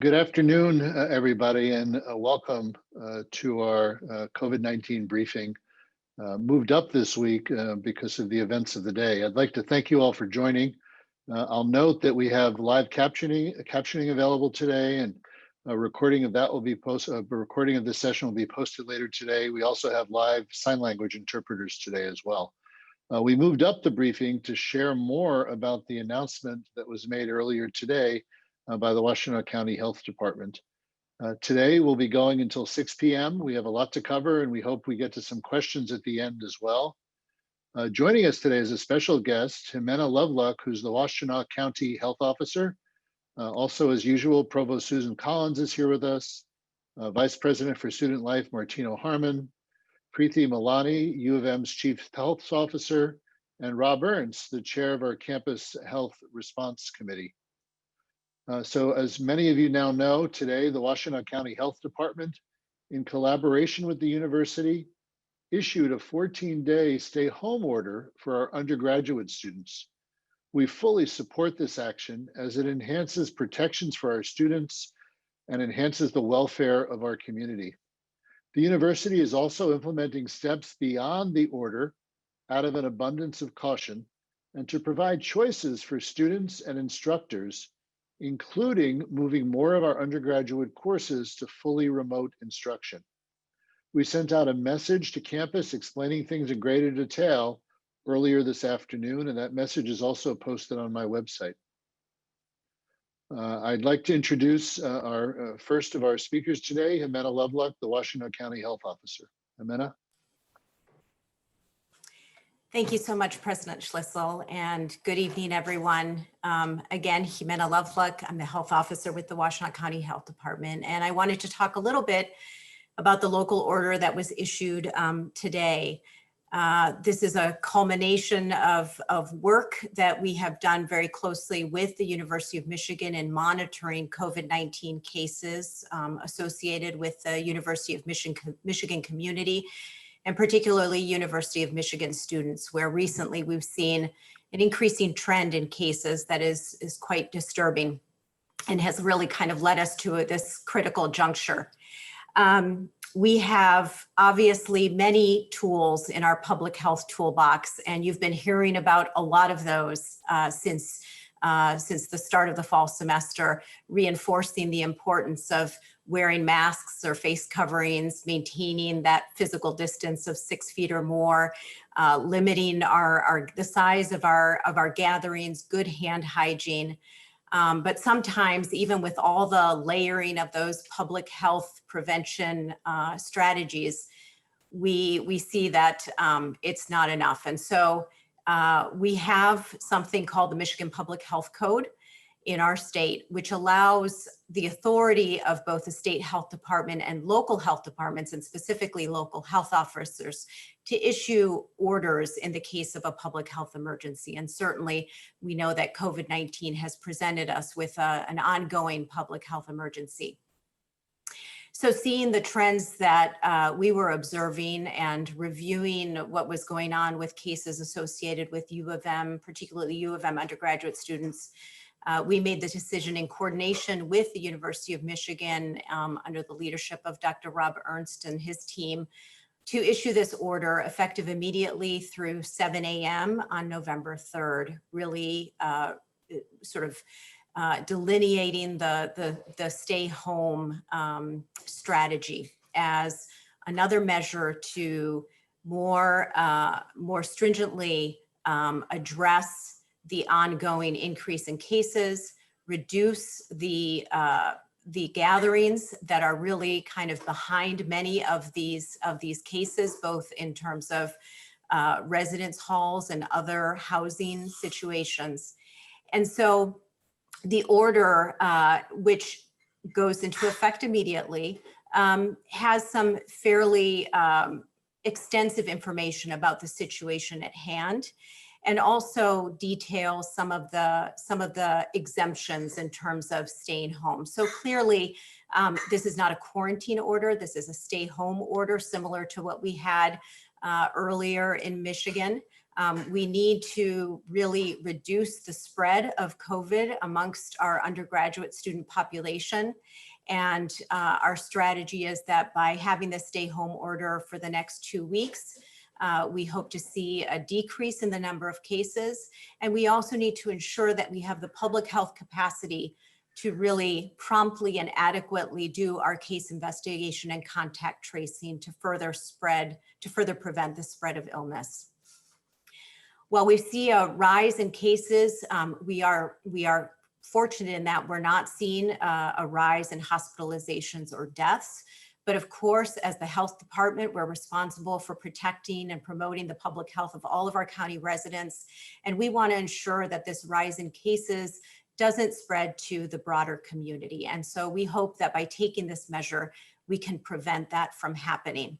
Good afternoon, everybody, and welcome to our COVID-19 briefing. Moved up this week because of the events of the day. I'd like to thank you all for joining. I'll note that we have live captioning available today, and a recording of that will be posted. A recording of this session will be posted later today. We also have live sign language interpreters today as well. We moved up the briefing to share more about the announcement that was made earlier today by the Washtenaw County Health Department. Today we'll be going until 6 p.m. We have a lot to cover, and we hope we get to some questions at the end as well. Joining us today is a special guest, Jimena Loveluck, who's the Washtenaw County Health Officer. Also, as usual, Provost Susan Collins is here with us, Vice President for Student Life, Martino Harmon, Preeti Malani, U of M's Chief Health Officer, and Rob Ernst, the Chair of our Campus Health Response Committee. So as many of you now know, today the Washtenaw County Health Department, in collaboration with the university, issued a 14-day stay-home order for our undergraduate students. We fully support this action as it enhances protections for our students and enhances the welfare of our community. The university is also implementing steps beyond the order out of an abundance of caution and to provide choices for students and instructors, including moving more of our undergraduate courses to fully remote instruction. We sent out a message to campus explaining things in greater detail earlier this afternoon, and that message is also posted on my website. I'd like to introduce our first of our speakers today, Jimena Loveluck, the Washtenaw County Health Officer. Jimena. Thank you so much, President Schlissel, and good evening, everyone. Again, Jimena Loveluck, I'm the health officer with the Washtenaw County Health Department, and I wanted to talk a little bit about the local order that was issued today. This is a culmination of work that we have done very closely with the University of Michigan in monitoring COVID-19 cases associated with the University of Michigan community, and particularly University of Michigan students, where recently we've seen an increasing trend in cases that is quite disturbing and has really kind of led us to this critical juncture. We have obviously many tools in our public health toolbox, and you've been hearing about a lot of those since the start of the fall semester, reinforcing the importance of wearing masks or face coverings, maintaining that physical distance of 6 feet or more, limiting the size of our gatherings, good hand hygiene. But sometimes, even with all the layering of those public health prevention strategies, we see that it's not enough. And so we have something called the Michigan Public Health Code in our state, which allows the authority of both the state health department and local health departments, and specifically local health officers, to issue orders in the case of a public health emergency. And certainly we know that COVID-19 has presented us with an ongoing public health emergency. So seeing the trends that we were observing and reviewing what was going on with cases associated with U of M, particularly U of M undergraduate students, we made the decision in coordination with the University of Michigan under the leadership of Dr. Rob Ernst and his team to issue this order effective immediately through 7 a.m. on November 3rd, really sort of delineating the stay home strategy as another measure to more stringently address the ongoing increase in cases, reduce the gatherings that are really kind of behind many of these cases, both in terms of residence halls and other housing situations. And so the order, which goes into effect immediately, has some fairly extensive information about the situation at hand, and also details some of the exemptions in terms of staying home. So clearly, this is not a quarantine order. This is a stay home order, similar to what we had earlier in Michigan. We need to really reduce the spread of COVID amongst our undergraduate student population. And our strategy is that by having the stay home order for the next 2 weeks, we hope to see a decrease in the number of cases. And we also need to ensure that we have the public health capacity to really promptly and adequately do our case investigation and contact tracing to further prevent the spread of illness. While we see a rise in cases, we are fortunate in that we're not seeing a rise in hospitalizations or deaths. But of course, as the health department, we're responsible for protecting and promoting the public health of all of our county residents. And we want to ensure that this rise in cases doesn't spread to the broader community. And so we hope that by taking this measure, we can prevent that from happening.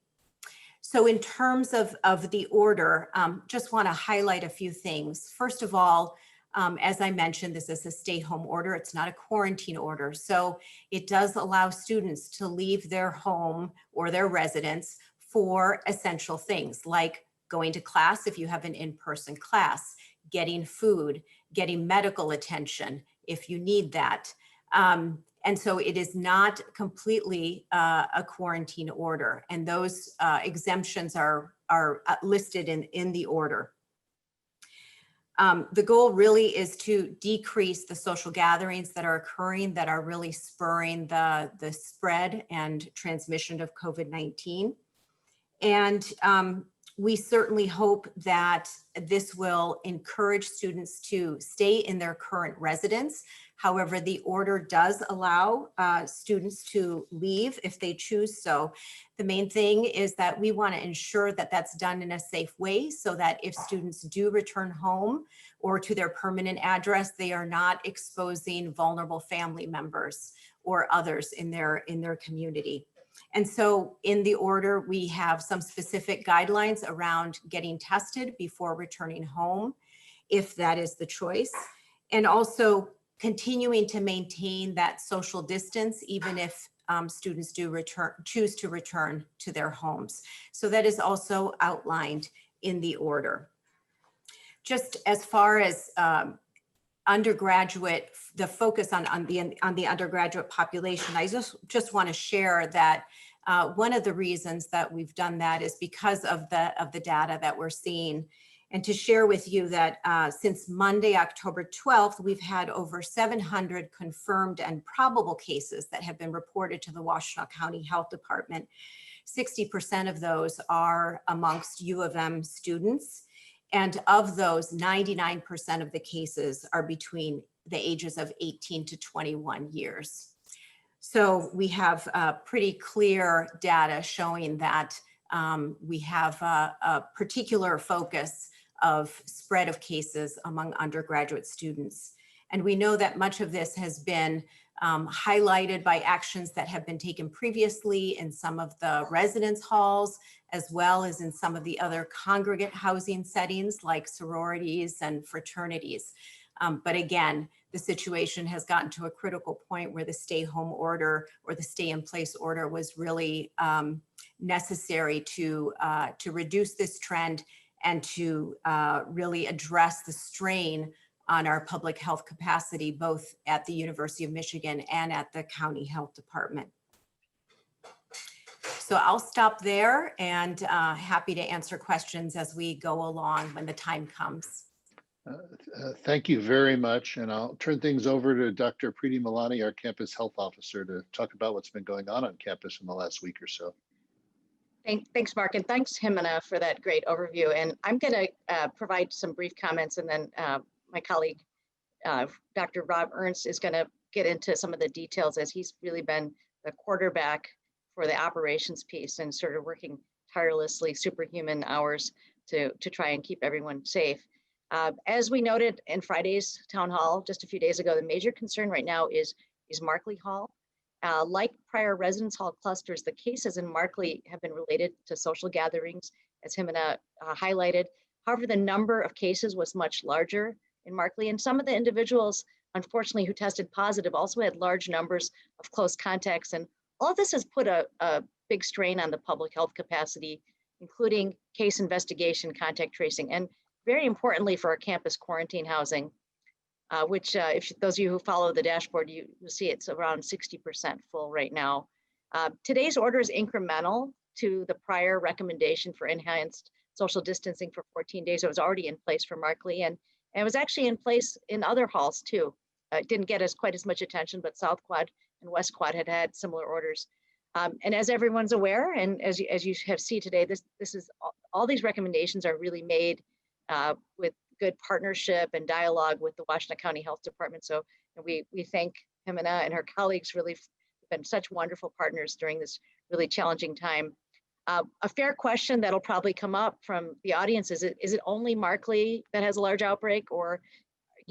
So in terms of the order, just want to highlight a few things. First of all, as I mentioned, this is a stay home order. It's not a quarantine order. So it does allow students to leave their home or their residence for essential things like going to class if you have an in-person class, getting food, getting medical attention if you need that. And so it is not completely a quarantine order, and those exemptions are listed in the order. The goal really is to decrease the social gatherings that are occurring that are really spurring the spread and transmission of COVID-19. And we certainly hope that this will encourage students to stay in their current residence. However, the order does allow students to leave if they choose so. The main thing is that we want to ensure that that's done in a safe way so that if students do return home or to their permanent address, they are not exposing vulnerable family members or others in their community. And so in the order, we have some specific guidelines around getting tested before returning home, if that is the choice, and also continuing to maintain that social distance, even if students do choose to return to their homes. So that is also outlined in the order. Just as far as undergraduate, the focus on the undergraduate population, I just want to share that one of the reasons that we've done that is because of the data that we're seeing. And to share with you that since Monday, October 12th, we've had over 700 confirmed and probable cases that have been reported to the Washtenaw County Health Department. 60% of those are amongst U of M students. And of those, 99% of the cases are between the ages of 18 to 21 years. So we have pretty clear data showing that we have a particular focus of spread of cases among undergraduate students. And we know that much of this has been highlighted by actions that have been taken previously in some of the residence halls, as well as in some of the other congregate housing settings like sororities and fraternities. But again, the situation has gotten to a critical point where the stay home order or the stay in place order was really necessary to reduce this trend and to really address the strain on our public health capacity, both at the University of Michigan and at the County Health Department. So I'll stop there and happy to answer questions as we go along when the time comes. Thank you very much. And I'll turn things over to Dr. Preeti Malani, our campus health officer, to talk about what's been going on campus in the last week or so. Thanks, Mark, and thanks, Jimena, for that great overview. And I'm going to provide some brief comments, and then my colleague, Dr. Rob Ernst, is going to get into some of the details, as he's really been the quarterback for the operations piece and sort of working tirelessly, superhuman hours to try and keep everyone safe. As we noted in Friday's town hall just a few days ago, the major concern right now is Markley Hall. Like prior residence hall clusters, the cases in Markley have been related to social gatherings, as Jimena highlighted. However, the number of cases was much larger in Markley, and some of the individuals, unfortunately, who tested positive also had large numbers of close contacts. And all of this has put a big strain on the public health capacity, including case investigation, contact tracing. And very importantly for our campus quarantine housing, which if those of you who follow the dashboard, you'll see it's around 60% full right now. Today's order is incremental to the prior recommendation for enhanced social distancing for 14 days. It was already in place for Markley, and it was actually in place in other halls too. It didn't get quite as much attention, but South Quad and West Quad had similar orders. And as everyone's aware, and as you have seen today, this is all these recommendations are really made with good partnership and dialogue with the Washtenaw County Health Department. So we thank Jimena and her colleagues, really been such wonderful partners during this really challenging time. A fair question that'll probably come up from the audience is it only Markley that has a large outbreak, or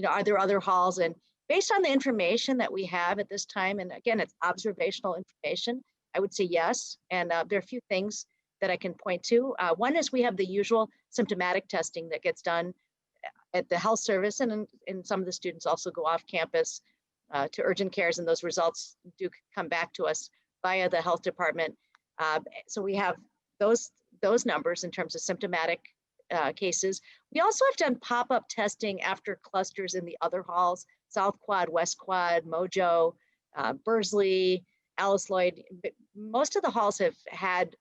are there other halls? And based on the information that we have at this time, and again, it's observational information, I would say yes. And there are a few things that I can point to. One is we have the usual symptomatic testing that gets done at the health service, and some of the students also go off campus to urgent cares, and those results do come back to us via the health department. So we have those numbers in terms of symptomatic cases. We also have done pop-up testing after clusters in the other halls, South Quad, West Quad, Mojo, Bursley, Alice Lloyd. Most of the halls have had,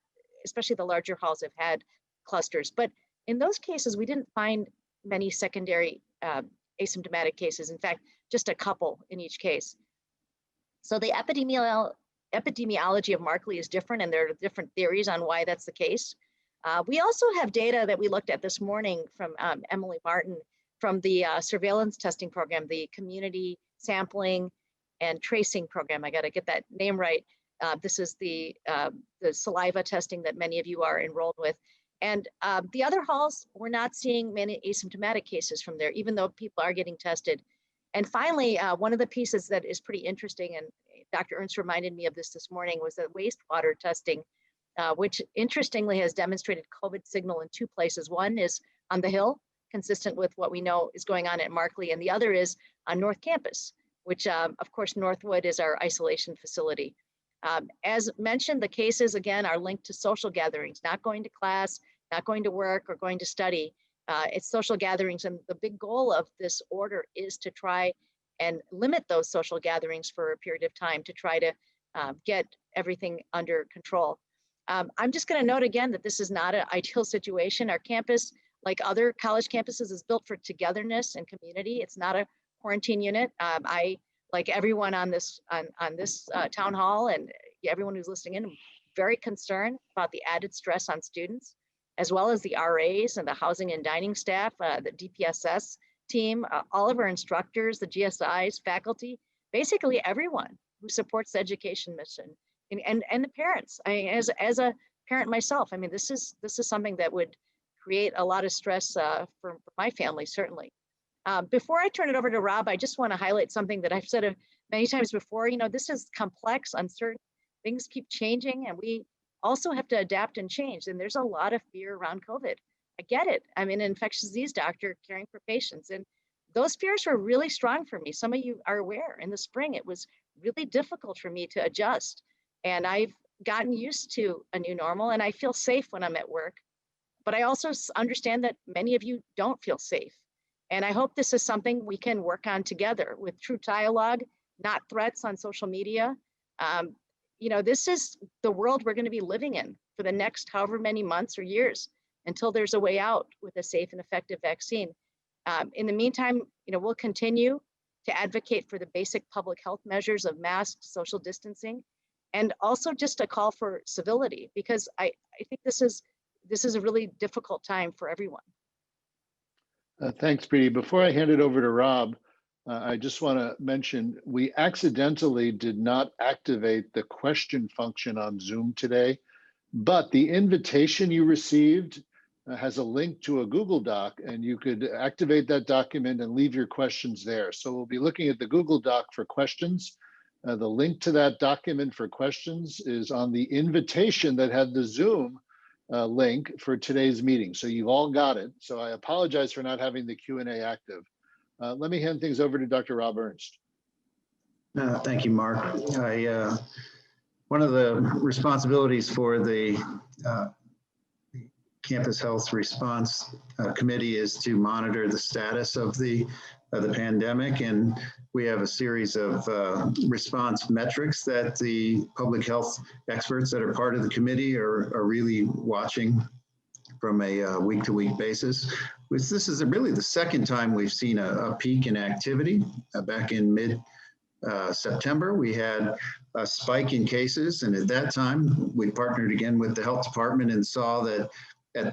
especially the larger halls, have had clusters. But in those cases, we didn't find many secondary asymptomatic cases. In fact, just a couple in each case. So the epidemiology of Markley is different, and there are different theories on why that's the case. We also have data that we looked at this morning from Emily Martin from the surveillance testing program, the community sampling and tracing program. I got to get that name right. This is the saliva testing that many of you are enrolled with. And the other halls, we're not seeing many asymptomatic cases from there, even though people are getting tested. And finally, one of the pieces that is pretty interesting, and Dr. Ernst reminded me of this morning, was the wastewater testing, which interestingly has demonstrated COVID signal in two places. One is on the Hill, consistent with what we know is going on at Markley, and the other is on North Campus, which of course Northwood is our isolation facility. As mentioned, the cases again are linked to social gatherings, not going to class, not going to work, or going to study. It's social gatherings, and the big goal of this order is to try and limit those social gatherings for a period of time to try to get everything under control. I'm just going to note again that this is not an ideal situation. Our campus, like other college campuses, is built for togetherness and community. It's not a quarantine unit. I, like everyone on this town hall and everyone who's listening in, I'm very concerned about the added stress on students, as well as the RAs and the housing and dining staff, the DPSS team, all of our instructors, the GSIs, faculty, basically everyone who supports the education mission, and the parents. As a parent myself, I mean, this is something that would create a lot of stress for my family, certainly. Before I turn it over to Rob, I just want to highlight something that I've said many times before. This is complex, uncertain, things keep changing, and we also have to adapt and change. And there's a lot of fear around COVID. I get it. I'm an infectious disease doctor caring for patients, and those fears were really strong for me. Some of you are aware, in the spring, it was really difficult for me to adjust. And I've gotten used to a new normal, and I feel safe when I'm at work. But I also understand that many of you don't feel safe. And I hope this is something we can work on together with true dialogue, not threats on social media. This is the world we're going to be living in for the next however many months or years until there's a way out with a safe and effective vaccine. In the meantime, we'll continue to advocate for the basic public health measures of masks, social distancing, and also just a call for civility, because I think this is a really difficult time for everyone. Thanks, Preeti. Before I hand it over to Rob, I just want to mention we accidentally did not activate the question function on Zoom today, but the invitation you received has a link to a Google Doc, and you could activate that document and leave your questions there. So we'll be looking at the Google Doc for questions. The link to that document for questions is on the invitation that had the Zoom link for today's meeting. So you've all got it. So I apologize for not having the Q&A active. Let me hand things over to Dr. Rob Ernst. Thank you, Mark. One of the responsibilities for the Campus Health Response Committee is to monitor the status of the pandemic, and we have a series of response metrics that the public health experts that are part of the committee are really watching from a week-to-week basis. This is really the second time we've seen a peak in activity. Back in mid-September, we had a spike in cases, and at that time, we partnered again with the health department and saw that at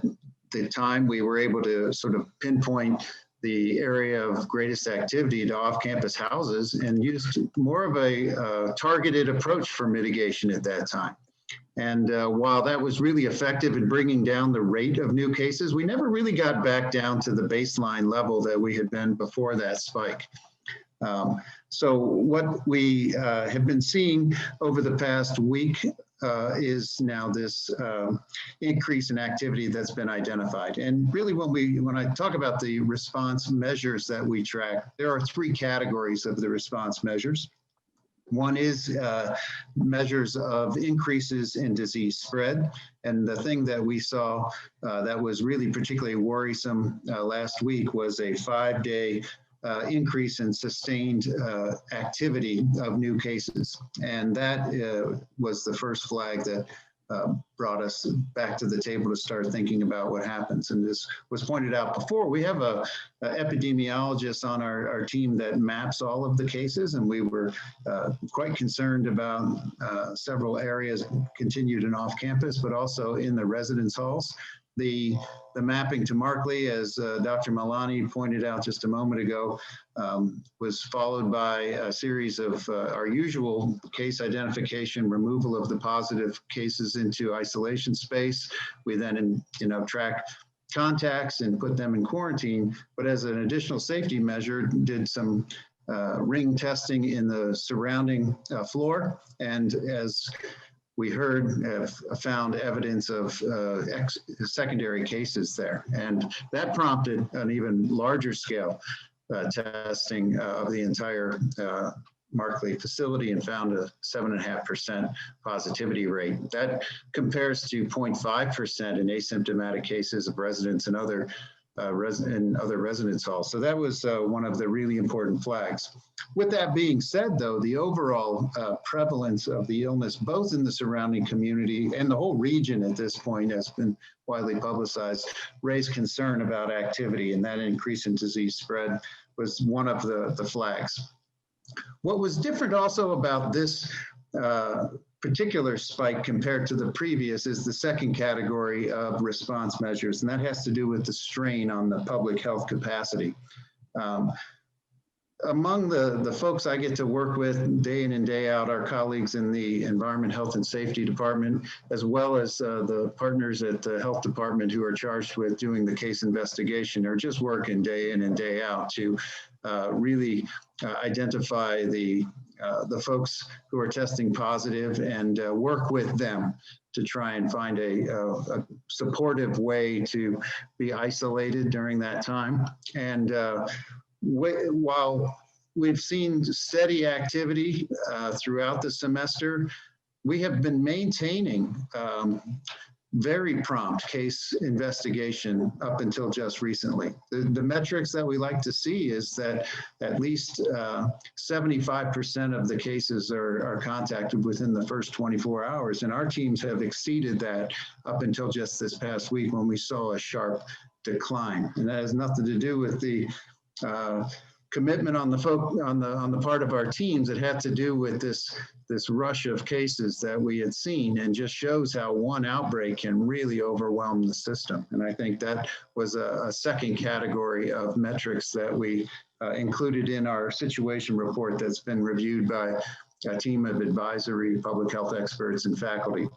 the time we were able to sort of pinpoint the area of greatest activity to off-campus houses and used more of a targeted approach for mitigation at that time. And while that was really effective in bringing down the rate of new cases, we never really got back down to the baseline level that we had been before that spike. So what we have been seeing over the past week is now this increase in activity that's been identified. And really when I talk about the response measures that we track, there are three categories of the response measures. One is measures of increases in disease spread. And the thing that we saw that was really particularly worrisome last week was a 5-day increase in sustained activity of new cases. And that was the first flag that brought us back to the table to start thinking about what happens. And this was pointed out before. We have a epidemiologist on our team that maps all of the cases, and we were quite concerned about several areas, continued and off campus, but also in the residence halls. The mapping to Markley, as Dr. Malani pointed out just a moment ago, was followed by a series of our usual case identification, removal of the positive cases into isolation space. We then, track contacts and put them in quarantine. But as an additional safety measure, did some ring testing in the surrounding floor. And as we heard, found evidence of secondary cases there. And that prompted an even larger scale testing of the entire Markley facility and found a 7.5% positivity rate. That compares to 0.5% in asymptomatic cases of residents in other residence halls. So that was one of the really important flags. With that being said, though, the overall prevalence of the illness, both in the surrounding community and the whole region at this point, has been widely publicized, raised concern about activity, and that increase in disease spread was one of the flags. What was different also about this particular spike compared to the previous is the second category of response measures, and that has to do with the strain on the public health capacity. Among the folks I get to work with day in and day out, our colleagues in the Environment, Health, and Safety Department, as well as the partners at the Health Department who are charged with doing the case investigation, are just working day in and day out to really identify the folks who are testing positive and work with them to try and find a supportive way to be isolated during that time. And while we've seen steady activity throughout the semester, we have been maintaining very prompt case investigation up until just recently. The metrics that we like to see is that at least 75% of the cases are contacted within the first 24 hours. And our teams have exceeded that up until just this past week when we saw a sharp decline. And that has nothing to do with the commitment on the part of our teams. It had to do with this rush of cases that we had seen, and just shows how one outbreak can really overwhelm the system. And I think that was a second category of metrics that we included in our situation report that's been reviewed by a team of advisory public health experts and faculty.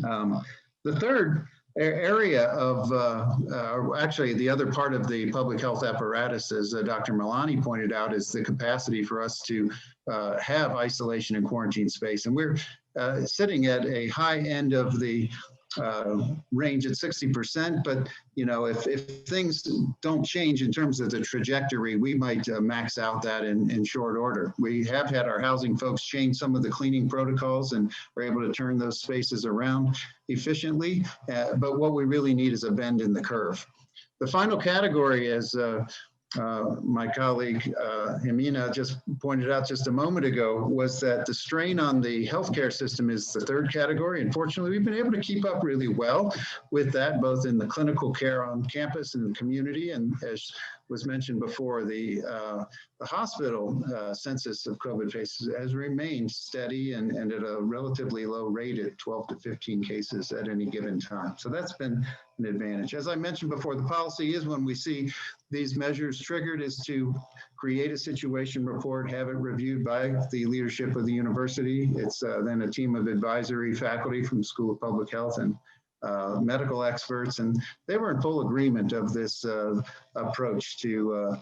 The third area of, actually the other part of the public health apparatus, as Dr. Malani pointed out, is the capacity for us to have isolation and quarantine space. And we're sitting at a high end of the range at 60%, but if things don't change in terms of the trajectory, we might max out that in short order. We have had our housing folks change some of the cleaning protocols and are able to turn those spaces around efficiently, but what we really need is a bend in the curve. The final category, as my colleague Jimena just pointed out just a moment ago, was that the strain on the healthcare system is the third category. Unfortunately, we've been able to keep up really well with that, both in the clinical care on campus and the community. And as was mentioned before, the hospital census of COVID cases has remained steady and at a relatively low rate at 12 to 15 cases at any given time. So that's been an advantage. As I mentioned before, the policy is, when we see these measures triggered, is to create a situation report, have it reviewed by the leadership of the university. It's then a team of advisory faculty from School of Public Health and medical experts, and they were in full agreement of this approach to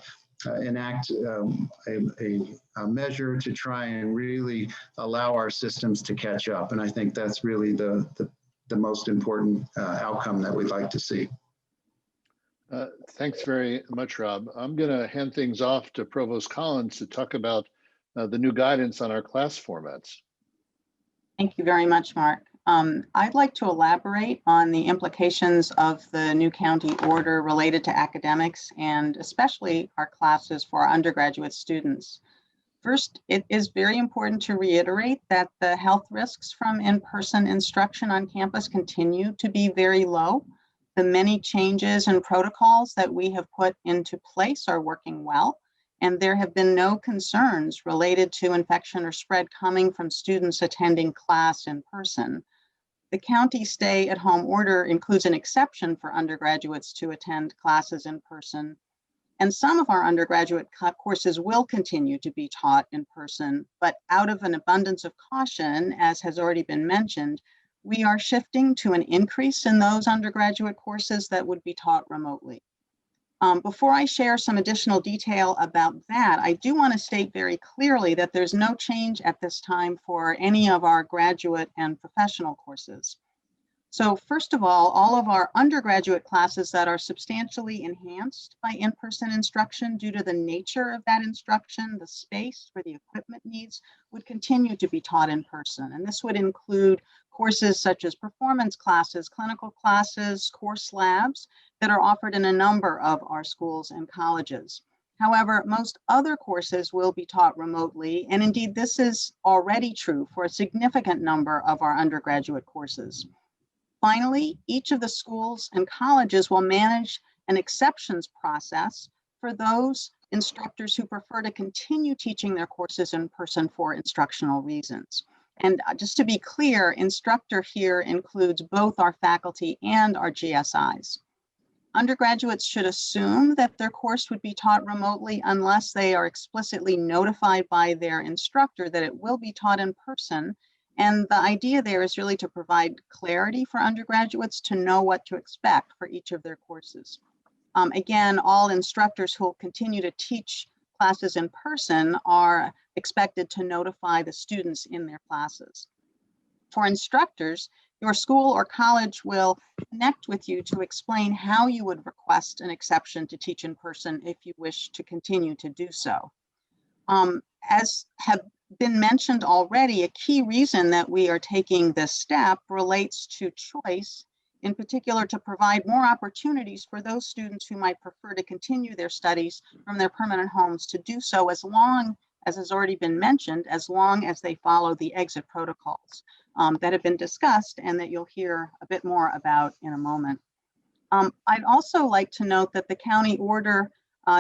enact a measure to try and really allow our systems to catch up. And I think that's really the most important outcome that we'd like to see. Thanks very much, Rob. I'm going to hand things off to Provost Collins to talk about the new guidance on our class formats. Thank you very much, Mark. I'd like to elaborate on the implications of the new county order related to academics and especially our classes for our undergraduate students. First, it is very important to reiterate that the health risks from in-person instruction on campus continue to be very low. The many changes and protocols that we have put into place are working well, and there have been no concerns related to infection or spread coming from students attending class in person. The county stay-at-home order includes an exception for undergraduates to attend classes in person, and some of our undergraduate courses will continue to be taught in person, but out of an abundance of caution, as has already been mentioned, we are shifting to an increase in those undergraduate courses that would be taught remotely. Before I share some additional detail about that, I do want to state very clearly that there's no change at this time for any of our graduate and professional courses. So first of all of our undergraduate classes that are substantially enhanced by in-person instruction due to the nature of that instruction, the space or the equipment needs, would continue to be taught in person. And this would include courses such as performance classes, clinical classes, course labs that are offered in a number of our schools and colleges. However, most other courses will be taught remotely, and indeed this is already true for a significant number of our undergraduate courses. Finally, each of the schools and colleges will manage an exceptions process for those instructors who prefer to continue teaching their courses in person for instructional reasons. And just to be clear, instructor here includes both our faculty and our GSIs. Undergraduates should assume that their course would be taught remotely unless they are explicitly notified by their instructor that it will be taught in person. And the idea there is really to provide clarity for undergraduates to know what to expect for each of their courses. Again, all instructors who will continue to teach classes in person are expected to notify the students in their classes. For instructors, your school or college will connect with you to explain how you would request an exception to teach in person if you wish to continue to do so. As have been mentioned already, a key reason that we are taking this step relates to choice, in particular to provide more opportunities for those students who might prefer to continue their studies from their permanent homes to do so, as long as has already been mentioned, as long as they follow the exit protocols that have been discussed and that you'll hear a bit more about in a moment. I'd also like to note that the county order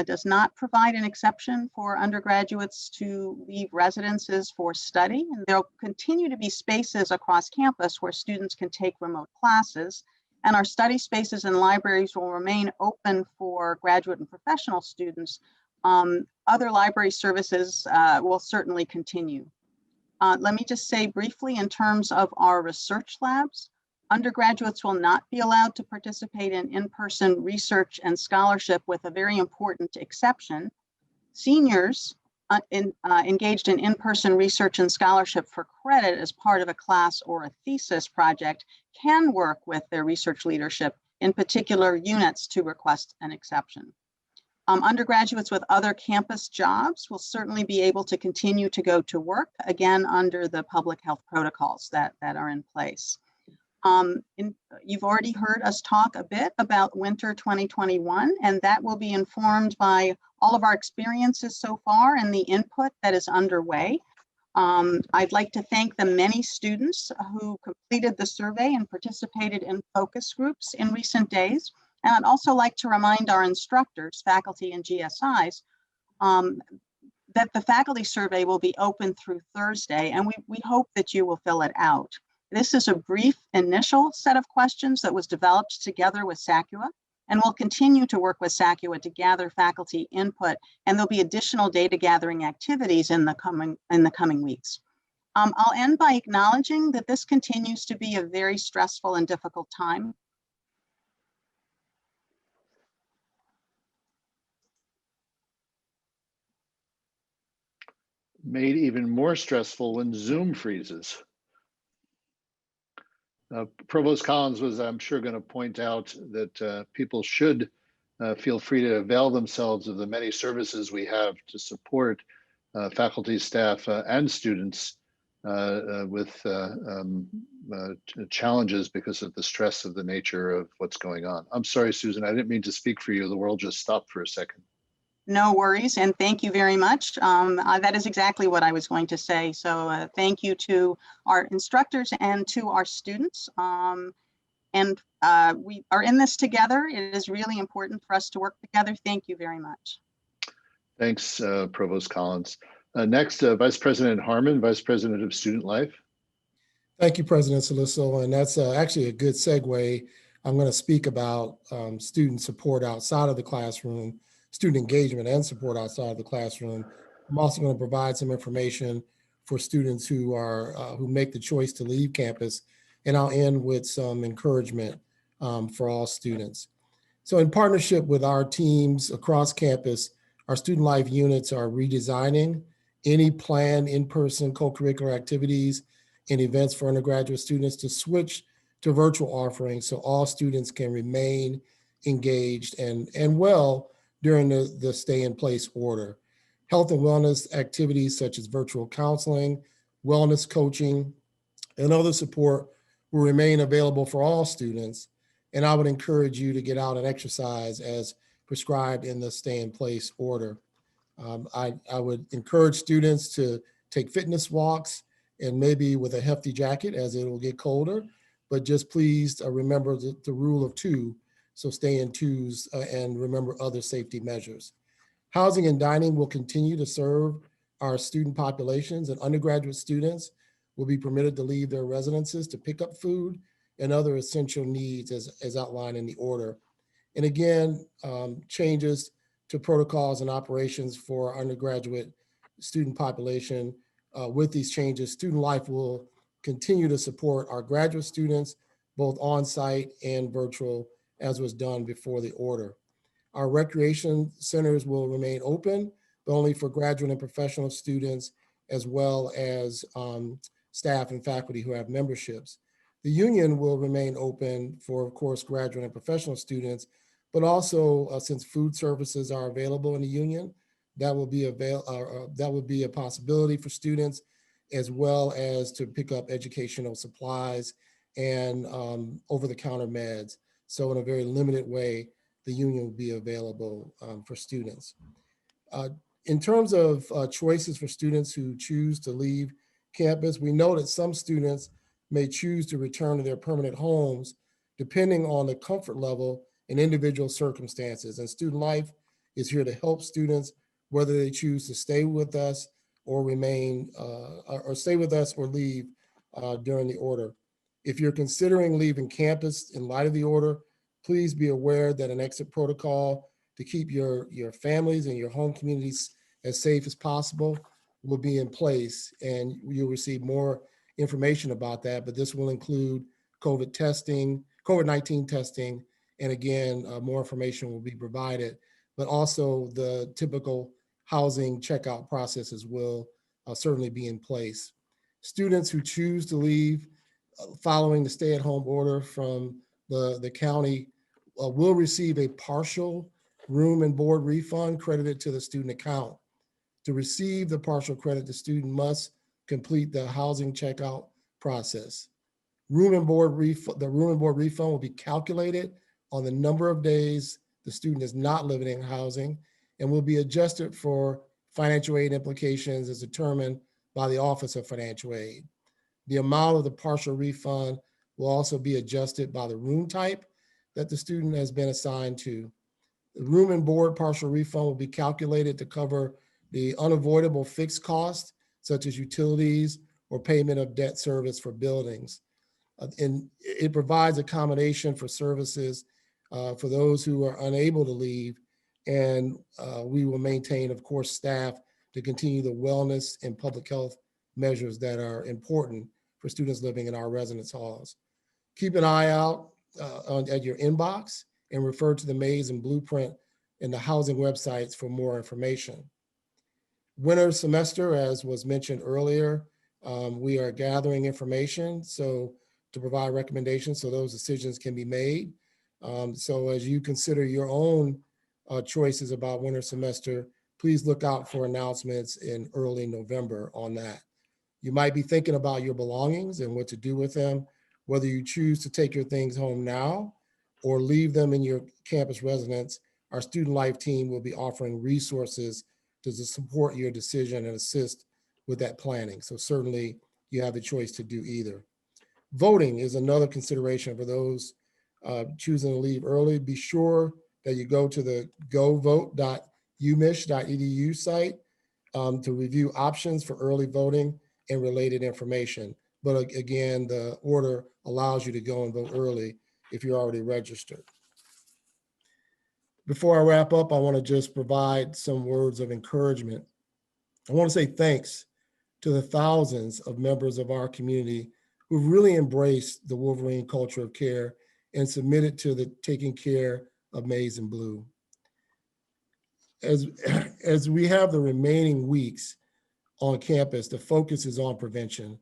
does not provide an exception for undergraduates to leave residences for study, and there'll continue to be spaces across campus where students can take remote classes, and our study spaces and libraries will remain open for graduate and professional students. Other library services will certainly continue. Let me just say briefly in terms of our research labs, undergraduates will not be allowed to participate in-person research and scholarship with a very important exception. Seniors engaged in in-person research and scholarship for credit as part of a class or a thesis project can work with their research leadership in particular units to request an exception. Undergraduates with other campus jobs will certainly be able to continue to go to work, again, under the public health protocols that are in place. You've already heard us talk a bit about winter 2021, and that will be informed by all of our experiences so far and the input that is underway. I'd like to thank the many students who completed the survey and participated in focus groups in recent days. And I'd also like to remind our instructors, faculty, and GSIs that the faculty survey will be open through Thursday, and we hope that you will fill it out. This is a brief initial set of questions that was developed together with SACUA, and we'll continue to work with SACUA to gather faculty input, and there'll be additional data gathering activities in the coming weeks. I'll end by acknowledging that this continues to be a very stressful and difficult time. Made even more stressful when Zoom freezes. Provost Collins was, I'm sure, going to point out that people should feel free to avail themselves of the many services we have to support faculty, staff, and students with challenges because of the stress of the nature of what's going on. I'm sorry, Susan, I didn't mean to speak for you. The world just stopped for a second. No worries, and thank you very much. That is exactly what I was going to say. So thank you to our instructors and to our students. We are in this together. It is really important for us to work together. Thank you very much. Thanks, Provost Collins. Next, Vice President Harmon, Vice President of Student Life. Thank you, President Saliso, and that's actually a good segue. I'm going to speak about student support outside of the classroom, student engagement and support outside of the classroom. I'm also going to provide some information for students who make the choice to leave campus, and I'll end with some encouragement for all students. So in partnership with our teams across campus, our student life units are redesigning any planned in-person co-curricular activities and events for undergraduate students to switch to virtual offerings so all students can remain engaged and well during the stay-in-place order. Health and wellness activities such as virtual counseling, wellness coaching, and other support will remain available for all students. And I would encourage you to get out and exercise as prescribed in the stay-in-place order. I would encourage students to take fitness walks and maybe with a hefty jacket as it will get colder, but just please remember the rule of two. So stay in twos and remember other safety measures. Housing and dining will continue to serve our student populations, and undergraduate students will be permitted to leave their residences to pick up food and other essential needs as outlined in the order. And again, changes to protocols and operations for our undergraduate student population. With these changes, Student Life will continue to support our graduate students, both on-site and virtual, as was done before the order. Our recreation centers will remain open, but only for graduate and professional students, as well as staff and faculty who have memberships. The union will remain open for, of course, graduate and professional students, but also since food services are available in the union, that will be a possibility for students, as well as to pick up educational supplies and over-the-counter meds. So in a very limited way, the union will be available for students. In terms of choices for students who choose to leave campus, we know that some students may choose to return to their permanent homes depending on the comfort level and individual circumstances. And Student Life is here to help students whether they choose to stay with us or remain, or stay with us or leave during the order. If you're considering leaving campus in light of the order, please be aware that an exit protocol to keep your families and your home communities as safe as possible will be in place, and you'll receive more information about that, but this will include COVID-19 testing, and again, more information will be provided, but also the typical housing checkout processes will certainly be in place. Students who choose to leave following the stay-at-home order from the county will receive a partial room and board refund credited to the student account. To receive the partial credit, the student must complete the housing checkout process. The room and board refund will be calculated on the number of days the student is not living in housing and will be adjusted for financial aid implications as determined by the Office of Financial Aid. The amount of the partial refund will also be adjusted by the room type that the student has been assigned to. The room and board partial refund will be calculated to cover the unavoidable fixed costs, such as utilities or payment of debt service for buildings. And it provides accommodation for services for those who are unable to leave. And we will maintain, of course, staff to continue the wellness and public health measures that are important for students living in our residence halls. Keep an eye out at your inbox and refer to the Maze and Blueprint and the housing websites for more information. Winter semester, as was mentioned earlier, we are gathering information to provide recommendations so those decisions can be made. So as you consider your own choices about winter semester, please look out for announcements in early November on that. You might be thinking about your belongings and what to do with them, whether you choose to take your things home now or leave them in your campus residence. Our student life team will be offering resources to support your decision and assist with that planning. So certainly you have the choice to do either. Voting is another consideration for those choosing to leave early. Be sure that you go to the govote.umich.edu site to review options for early voting and related information. But again, the order allows you to go and vote early if you're already registered. Before I wrap up, I want to just provide some words of encouragement. I want to say thanks to the thousands of members of our community who've really embraced the Wolverine culture of care and submitted to the taking care of Maize and Blue. As we have the remaining weeks on campus, the focus is on prevention.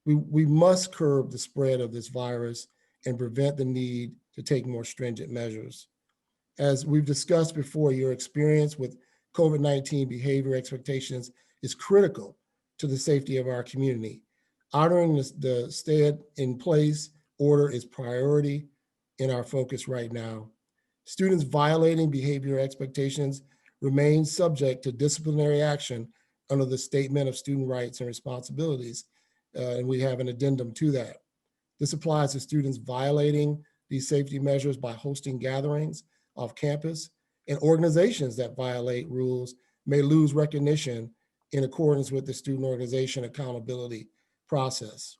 We must curb the spread of this virus and prevent the need to take more stringent measures. As we've discussed before, your experience with COVID-19 behavior expectations is critical to the safety of our community. Honoring the stay-in-place order is priority in our focus right now. Students violating behavior expectations remain subject to disciplinary action under the Statement of Student Rights and Responsibilities, and we have an addendum to that. This applies to students violating these safety measures by hosting gatherings off campus, and organizations that violate rules may lose recognition in accordance with the student organization accountability process.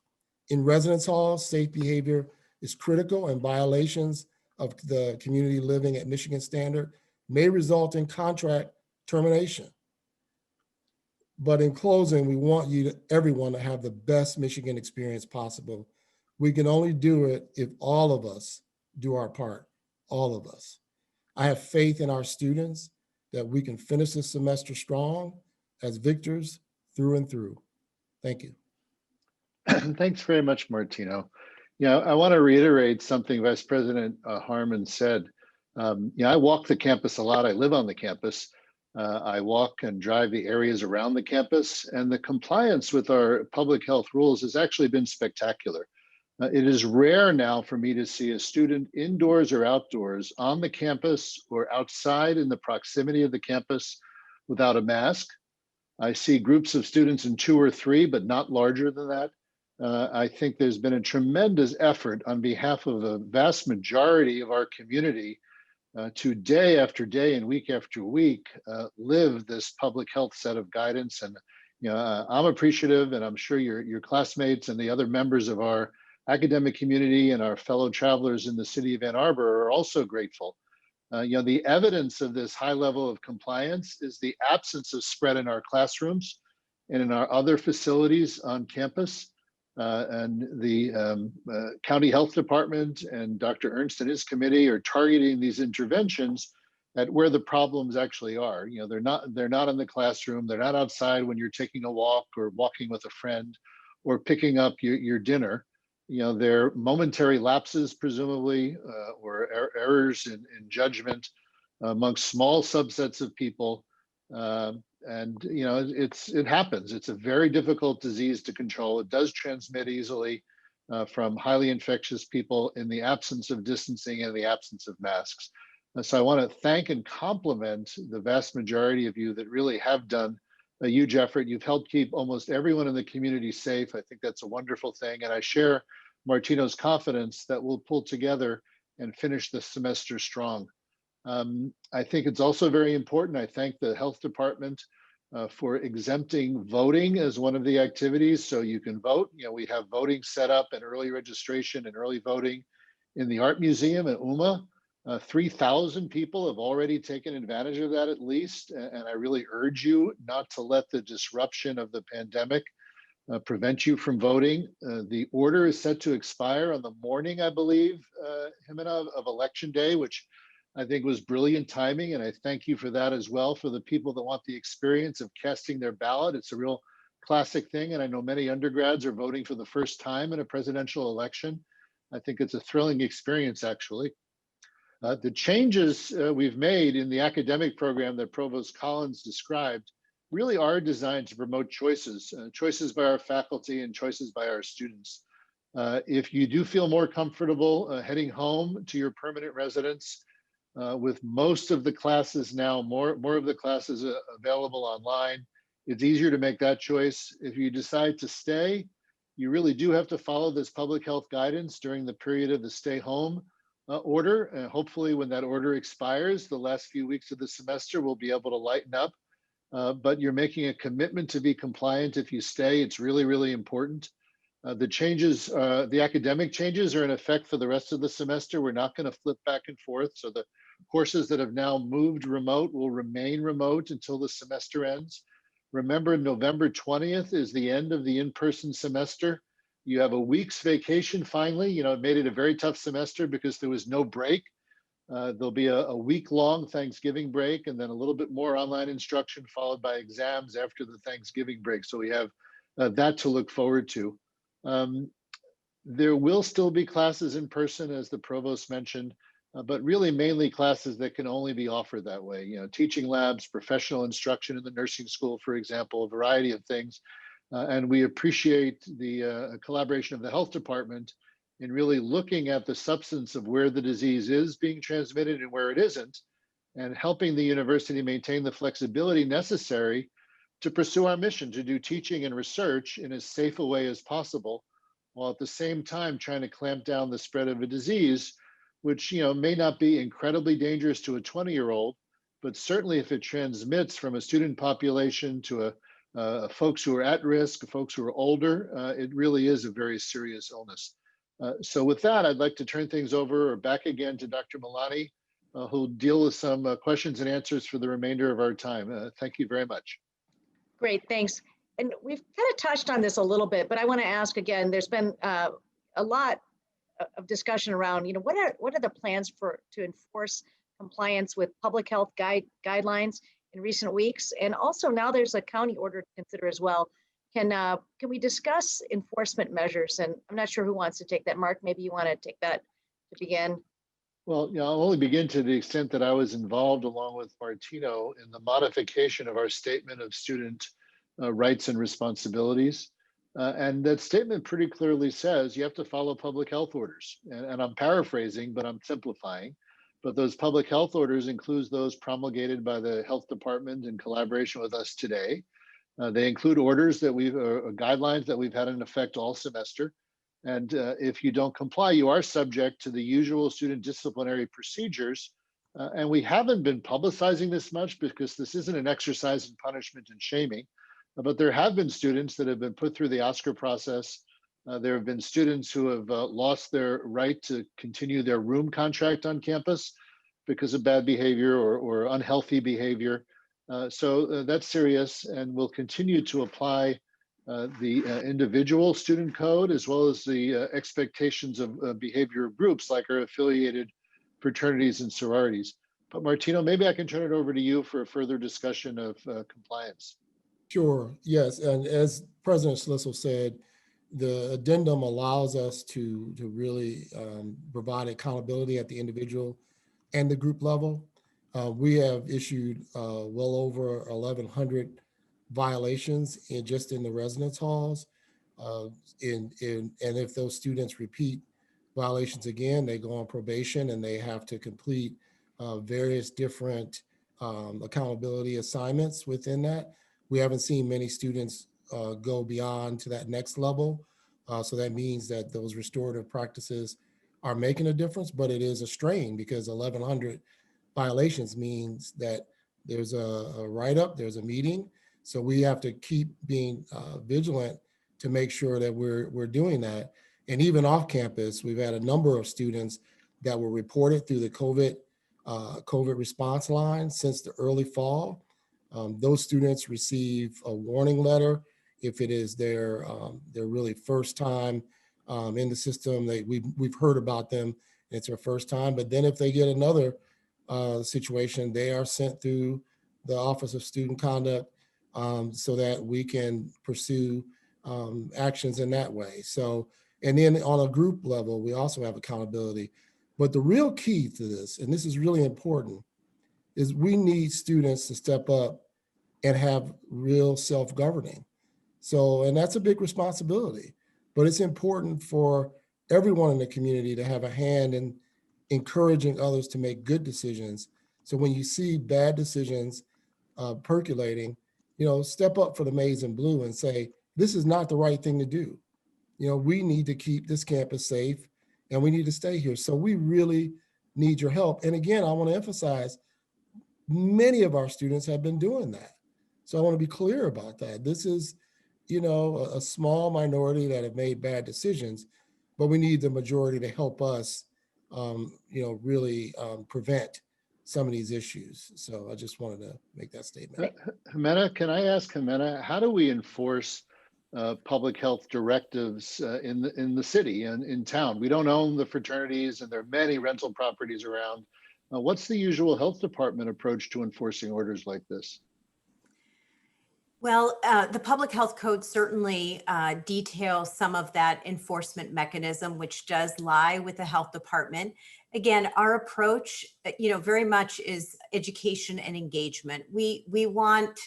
In residence halls, safe behavior is critical, and violations of the community living at Michigan standard may result in contract termination. But in closing, we want everyone to have the best Michigan experience possible. We can only do it if all of us do our part, all of us. I have faith in our students that we can finish this semester strong as victors through and through. Thank you. Thanks very much, Martino. Yeah, I want to reiterate something Vice President Harmon said. I walk the campus a lot. I live on the campus. I walk and drive the areas around the campus, and the compliance with our public health rules has actually been spectacular. It is rare now for me to see a student indoors or outdoors on the campus or outside in the proximity of the campus without a mask. I see groups of students in 2 or 3, but not larger than that. I think there's been a tremendous effort on behalf of the vast majority of our community to day after day and week after week live this public health set of guidance. And I'm appreciative, and I'm sure your classmates and the other members of our academic community and our fellow travelers in the city of Ann Arbor are also grateful. The evidence of this high level of compliance is the absence of spread in our classrooms and in our other facilities on campus. And the county health department and Dr. Ernst and his committee are targeting these interventions at where the problems actually are. You know, they're not in the classroom, they're not outside when you're taking a walk or walking with a friend or picking up your dinner. You know, they're momentary lapses, presumably, or errors in judgment amongst small subsets of people. And you know, it happens. It's a very difficult disease to control. It does transmit easily from highly infectious people in the absence of distancing and the absence of masks. So I want to thank and compliment the vast majority of you that really have done a huge effort. You've helped keep almost everyone in the community safe. I think that's a wonderful thing. And I share Martino's confidence that we'll pull together and finish the semester strong. I think it's also very important. I thank the health department for exempting voting as one of the activities, so you can vote. You know, we have voting set up and early registration and early voting in the Art Museum at UMA. 3,000 people have already taken advantage of that at least, and I really urge you not to let the disruption of the pandemic prevent you from voting. The order is set to expire on the morning, I believe, Jimena, of Election Day, which I think was brilliant timing. And I thank you for that as well, for the people that want the experience of casting their ballot. It's a real classic thing. And I know many undergrads are voting for the first time in a presidential election. I think it's a thrilling experience, actually. The changes we've made in the academic program that Provost Collins described really are designed to promote choices, choices by our faculty and choices by our students. If you do feel more comfortable heading home to your permanent residence, with most of the classes now, more of the classes available online, it's easier to make that choice. If you decide to stay, you really do have to follow this public health guidance during the period of the stay home order. Hopefully when that order expires, the last few weeks of the semester, we'll be able to lighten up. But you're making a commitment to be compliant if you stay. It's really, really important. The changes, the academic changes are in effect for the rest of the semester. We're not going to flip back and forth. So the courses that have now moved remote will remain remote until the semester ends. Remember, November 20th is the end of the in-person semester. You have a week's vacation finally. You know, it made it a very tough semester because there was no break. There'll be a week-long Thanksgiving break and then a little bit more online instruction followed by exams after the Thanksgiving break. So we have that to look forward to. There will still be classes in person, as the provost mentioned, but really mainly classes that can only be offered that way. You know, teaching labs, professional instruction in the nursing school, for example, a variety of things. And we appreciate the collaboration of the health department in really looking at the substance of where the disease is being transmitted and where it isn't, and helping the university maintain the flexibility necessary to pursue our mission to do teaching and research in as safe a way as possible, while at the same time trying to clamp down the spread of a disease, which, you know, may not be incredibly dangerous to a 20-year-old, but certainly if it transmits from a student population to folks who are at risk, folks who are older, it really is a very serious illness. So with that, I'd like to turn things over or back again to Dr. Milani, who'll deal with some questions and answers for the remainder of our time. Thank you very much. Great, thanks. And we've kind of touched on this a little bit, but I want to ask again, there's been a lot of discussion around, you know, what are the plans to enforce compliance with public health guidelines in recent weeks? And also now there's a county order to consider as well. Can we discuss enforcement measures? And I'm not sure who wants to take that. Mark, maybe you want to take that to begin. Well, you know, I'll only begin to the extent that I was involved along with Martino in the modification of our statement of student rights and responsibilities. And that statement pretty clearly says you have to follow public health orders. And I'm paraphrasing, but I'm simplifying. But those public health orders include those promulgated by the health department in collaboration with us today. They include orders that guidelines that we've had in effect all semester. And if you don't comply, you are subject to the usual student disciplinary procedures. And we haven't been publicizing this much because this isn't an exercise in punishment and shaming. But there have been students that have been put through the OSCR process. There have been students who have lost their right to continue their room contract on campus because of bad behavior or unhealthy behavior. So that's serious, and we'll continue to apply the individual student code as well as the expectations of behavior of groups like our affiliated fraternities and sororities. But Martino, maybe I can turn it over to you for a further discussion of compliance. Sure, yes, and as President Schlissel said, the addendum allows us to really provide accountability at the individual and the group level. We have issued well over 1,100 violations just in the residence halls. And if those students repeat violations again, they go on probation and they have to complete various different accountability assignments within that. We haven't seen many students go beyond to that next level. So that means that those restorative practices are making a difference, but it is a strain because 1,100 violations means that there's a write-up, there's a meeting. So we have to keep being vigilant to make sure that we're doing that. And even off campus, we've had a number of students that were reported through the COVID response line since the early fall. Those students receive a warning letter if it is their really first time in the system. We've heard about them, and it's their first time. But then if they get another situation, they are sent through the Office of Student Conduct so that we can pursue actions in that way. So, and then on a group level, we also have accountability. But the real key to this, and this is really important, is we need students to step up and have real self-governing. So, and that's a big responsibility, but it's important for everyone in the community to have a hand in encouraging others to make good decisions. So when you see bad decisions percolating, step up for the maize and blue and say, this is not the right thing to do. We need to keep this campus safe and we need to stay here. So we really need your help. And again, I want to emphasize, many of our students have been doing that. So I want to be clear about that. This is, a small minority that have made bad decisions, but we need the majority to help us, really prevent some of these issues. So I just wanted to make that statement. Jimena, can I ask Jimena, how do we enforce public health directives in the city and in town? We don't own the fraternities and there are many rental properties around. What's the usual health department approach to enforcing orders like this? Well, the public health code certainly details some of that enforcement mechanism, which does lie with the health department. Again, our approach, very much is education and engagement. We want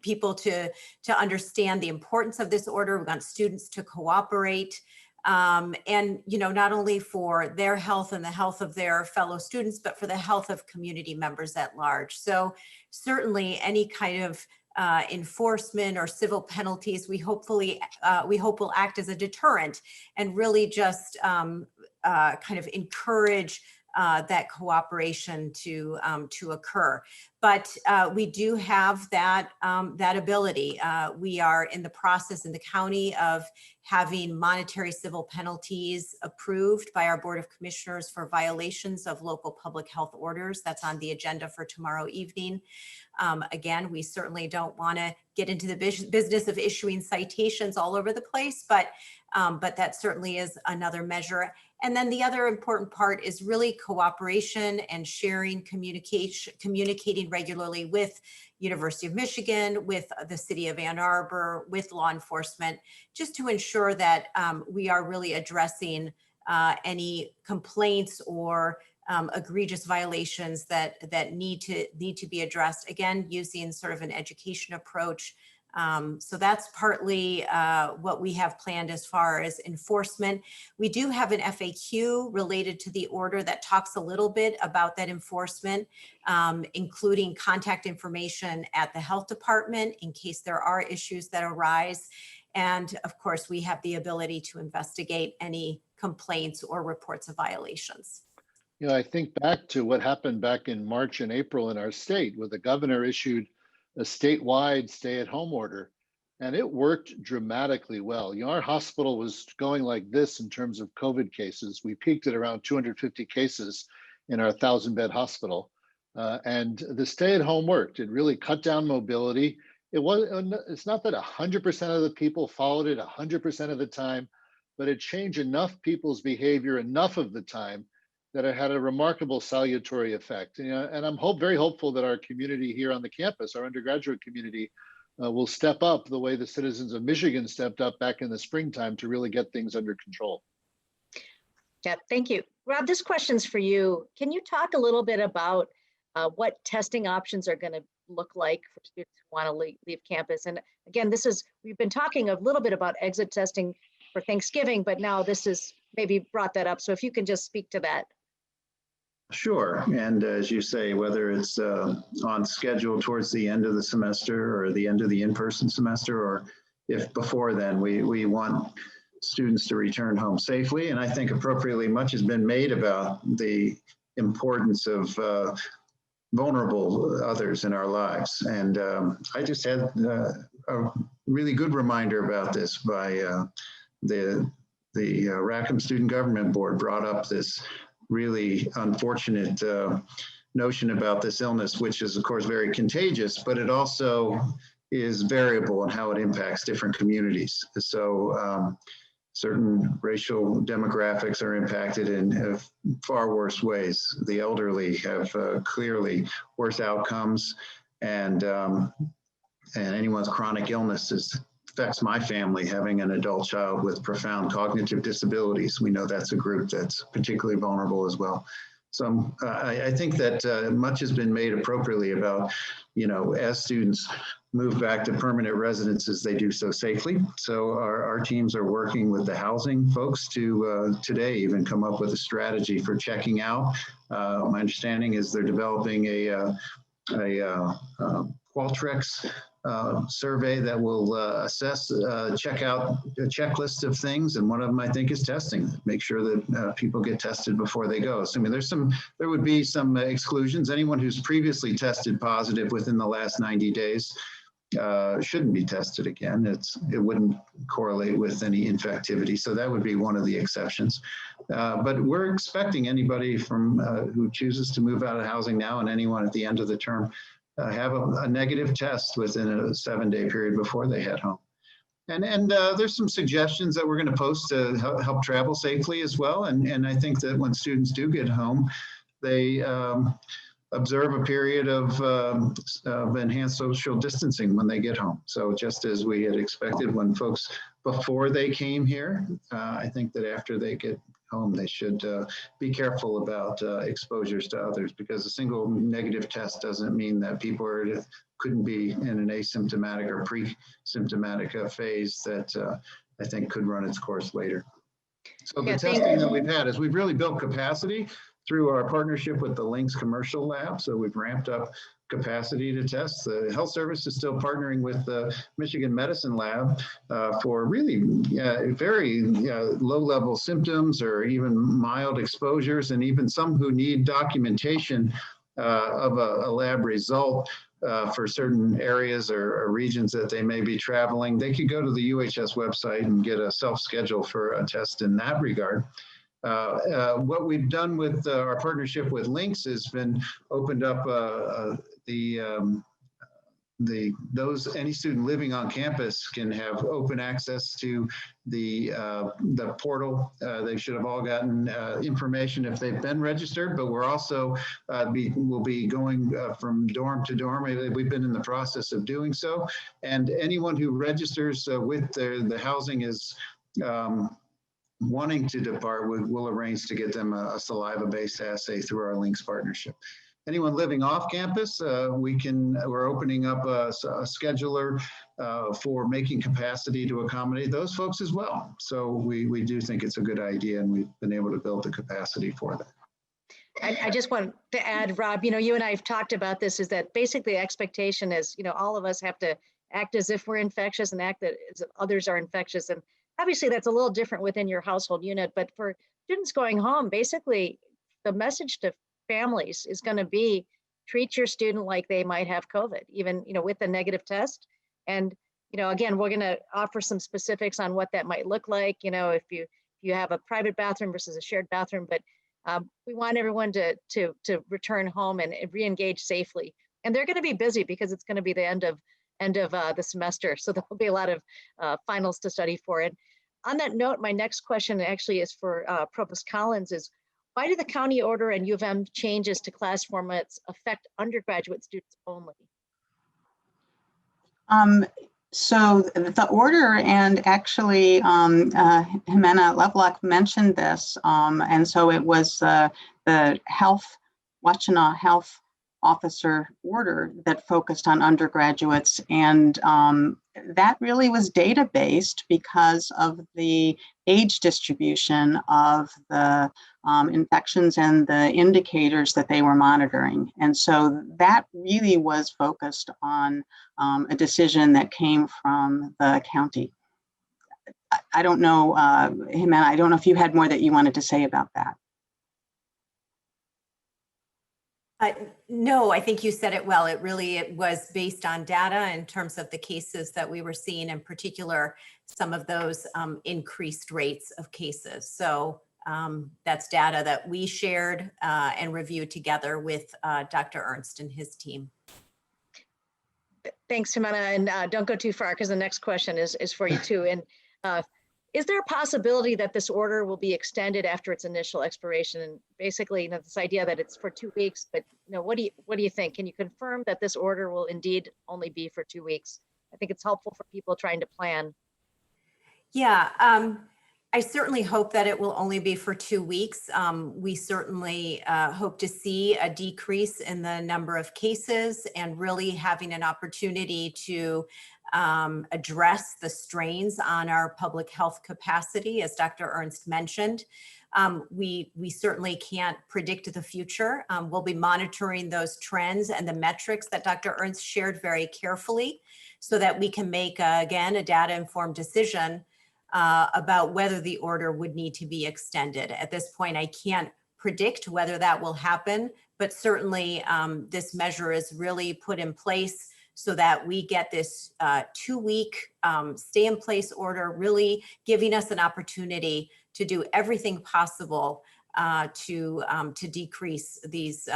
people to understand the importance of this order. We want students to cooperate. And, not only for their health and the health of their fellow students, but for the health of community members at large. So certainly any kind of enforcement or civil penalties, we hope will act as a deterrent and really just kind of encourage that cooperation to occur. But we do have that ability. We are in the process in the county of having monetary civil penalties approved by our Board of Commissioners for violations of local public health orders. That's on the agenda for tomorrow evening. Again, we certainly don't want to get into the business of issuing citations all over the place, but that certainly is another measure. And then the other important part is really cooperation and sharing, communicating regularly with University of Michigan, with the City of Ann Arbor, with law enforcement, just to ensure that we are really addressing any complaints or egregious violations that need to be addressed. Again, using sort of an education approach. So that's partly what we have planned as far as enforcement. We do have an FAQ related to the order that talks a little bit about that enforcement, including contact information at the health department in case there are issues that arise. And of course, we have the ability to investigate any complaints or reports of violations. I think back to what happened back in March and April in our state, where the governor issued a statewide stay-at-home order, and it worked dramatically well. Our hospital was going like this in terms of COVID cases. We peaked at around 250 cases in our 1,000-bed hospital, and the stay-at-home worked. It really cut down mobility. It's not that 100% of the people followed it 100% of the time, but it changed enough people's behavior enough of the time that it had a remarkable salutary effect. And I'm very hopeful that our community here on the campus, our undergraduate community, will step up the way the citizens of Michigan stepped up back in the springtime to really get things under control. Yeah, thank you. Rob, this question's for you. Can you talk a little bit about what testing options are going to look like for students who want to leave campus? And again, we've been talking a little bit about exit testing for Thanksgiving, but now this is maybe brought that up. So if you can just speak to that. Sure. And as you say, whether it's on schedule towards the end of the semester or the end of the in-person semester, or if before then, we want students to return home safely. And I think appropriately much has been made about the importance of vulnerable others in our lives. And I just had a really good reminder about this by the Rackham Student Government Board brought up this really unfortunate notion about this illness, which is of course very contagious, but it also is variable in how it impacts different communities. So certain racial demographics are impacted in far worse ways. The elderly have clearly worse outcomes, and anyone's chronic illness affects my family. Having an adult child with profound cognitive disabilities, we know that's a group that's particularly vulnerable as well. So I think that much has been made appropriately about, as students move back to permanent residences, they do so safely. So our teams are working with the housing folks to today even come up with a strategy for checking out. My understanding is they're developing a Qualtrics survey that will assess, check out a checklist of things, and one of them I think is testing. Make sure that people get tested before they go. Assuming there would be some exclusions. Anyone who's previously tested positive within the last 90 days shouldn't be tested again. It wouldn't correlate with any infectivity, so that would be one of the exceptions. But we're expecting anybody from who chooses to move out of housing now, and anyone at the end of the term, have a negative test within a 7-day period before they head home. And there's some suggestions that we're going to post to help travel safely as well. And I think that when students do get home, they observe a period of enhanced social distancing when they get home. So just as we had expected when folks before they came here, I think that after they get home, they should be careful about exposures to others, because a single negative test doesn't mean that people couldn't be in an asymptomatic or pre-symptomatic phase that I think could run its course later. So the testing that we've had is we've really built capacity through our partnership with the Lynx Commercial Lab. So we've ramped up capacity to test. The health service is still partnering with the Michigan Medicine Lab for really very low-level symptoms or even mild exposures, and even some who need documentation of a lab result for certain areas or regions that they may be traveling. They could go to the UHS website and get a self-schedule for a test in that regard. What we've done with our partnership with Lynx has been opened up any student living on campus can have open access to the portal. They should have all gotten information if they've been registered, but we're also we'll be going from dorm to dorm. We've been in the process of doing so, and anyone who registers with the housing is wanting to depart, we'll arrange to get them a saliva-based assay through our Lynx partnership. Anyone living off campus, we're opening up a scheduler for making capacity to accommodate those folks as well. So we do think it's a good idea, and we've been able to build the capacity for that. I just want to add, Rob, you and I have talked about this, is that basically the expectation is, all of us have to act as if we're infectious and act as if others are infectious. And obviously that's a little different within your household unit, but for students going home, basically the message to families is going to be, treat your student like they might have COVID, even, with a negative test. And, again, we're going to offer some specifics on what that might look like, if you have a private bathroom versus a shared bathroom, but we want everyone to return home and re-engage safely. And they're going to be busy because it's going to be the end of the semester. So there'll be a lot of finals to study for. And on that note, my next question actually is for Provost Collins, is Why did the county order and U of M changes to class formats affect undergraduate students only? So the order, and actually Jimena Lovelock mentioned this, and so it was the Washtenaw Health Officer order that focused on undergraduates, and that really was data-based because of the age distribution of the infections and the indicators that they were monitoring. And so that really was focused on a decision that came from the county. I don't know, Jimena, I don't know if you had more that you wanted to say about that. No, I think you said it well. It was based on data in terms of the cases that we were seeing, in particular, some of those increased rates of cases. So that's data that we shared and reviewed together with Dr. Ernst and his team. Thanks, Jimena, and don't go too far because the next question is for you too. And is there a possibility that this order will be extended after its initial expiration? And basically, you know, this idea that it's for 2 weeks, but you know, what do you think? Can you confirm that this order will indeed only be for 2 weeks? I think it's helpful for people trying to plan. Yeah, I certainly hope that it will only be for 2 weeks. We certainly hope to see a decrease in the number of cases and really having an opportunity to address the strains on our public health capacity, as Dr. Ernst mentioned. We certainly can't predict the future. We'll be monitoring those trends and the metrics that Dr. Ernst shared very carefully so that we can make, again, a data-informed decision about whether the order would need to be extended. At this point, I can't predict whether that will happen, but certainly this measure is really put in place so that we get this 2-week stay in place order, really giving us an opportunity to do everything possible to decrease these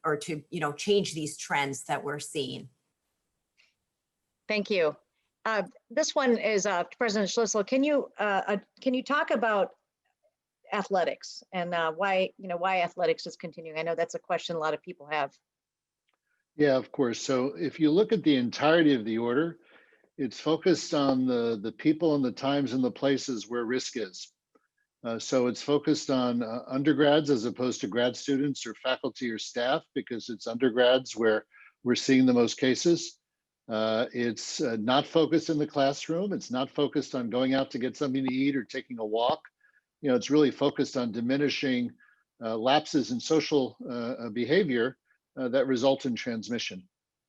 or to change these trends that we're seeing. Thank you. This one is President Schlissel. Can you talk about athletics and why athletics is continuing? I know that's a question a lot of people have. Yeah, of course. So if you look at the entirety of the order, it's focused on the people and the times and the places where risk is. So it's focused on undergrads as opposed to grad students or faculty or staff, because it's undergrads where we're seeing the most cases. It's not focused in the classroom. It's not focused on going out to get something to eat or taking a walk. It's really focused on diminishing lapses in social behavior that result in transmission.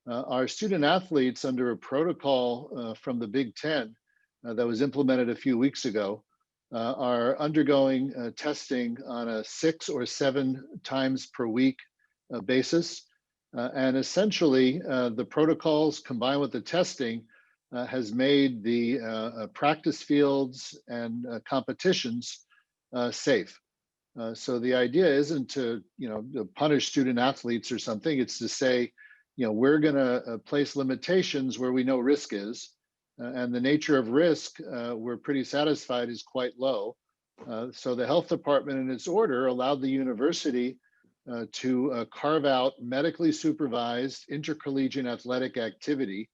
Our student athletes, under a protocol from the Big Ten that was implemented a few weeks ago, are undergoing testing on a 6 or 7 times per week basis. And essentially, the protocols combined with the testing has made the practice fields and competitions safe. So the idea isn't to punish student athletes or something. It's to say, we're going to place limitations where we know risk is, and the nature of risk we're pretty satisfied is quite low. So the health department in its order allowed the university to carve out medically supervised intercollegiate athletic activity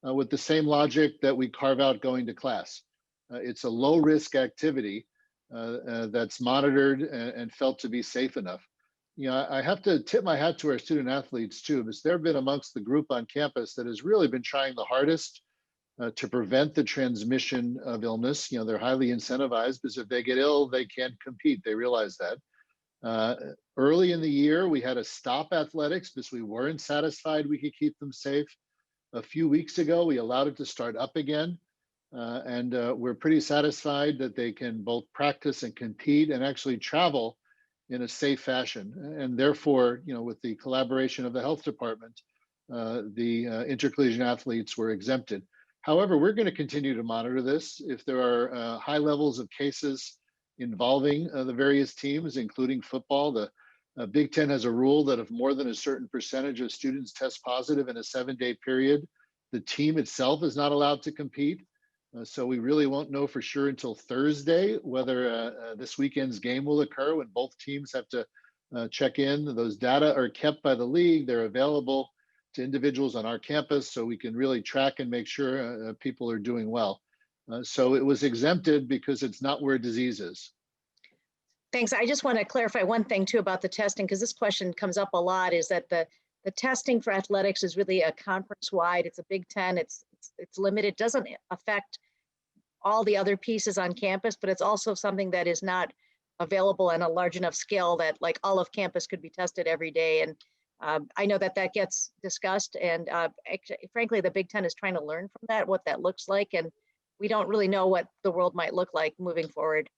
with the same logic that we carve out going to class. It's a low risk activity that's monitored and felt to be safe enough. I have to tip my hat to our student athletes too, because they've been amongst the group on campus that has really been trying the hardest to prevent the transmission of illness. They're highly incentivized because if they get ill, they can't compete. They realize that. Early in the year, we had to stop athletics because we weren't satisfied we could keep them safe. A few weeks ago, we allowed it to start up again. And we're pretty satisfied that they can both practice and compete and actually travel in a safe fashion. And therefore, with the collaboration of the health department, the intercollegiate athletes were exempted. However, we're going to continue to monitor this. If there are high levels of cases involving the various teams, including football, the Big Ten has a rule that if more than a certain percentage of students test positive in a 7-day period, the team itself is not allowed to compete. So we really won't know for sure until Thursday whether this weekend's game will occur when both teams have to check in. Those data are kept by the league. They're available to individuals on our campus, so we can really track and make sure people are doing well. So it was exempted because it's not where disease is. Thanks. I just want to clarify one thing too about the testing, because this question comes up a lot, is that the testing for athletics is really a conference-wide. It's a Big Ten. It's limited. Doesn't affect all the other pieces on campus, but it's also something that is not available on a large enough scale that like all of campus could be tested every day. And I know that gets discussed, and actually, frankly, the Big Ten is trying to learn from that, what that looks like, and we don't really know what the world might look like moving forward.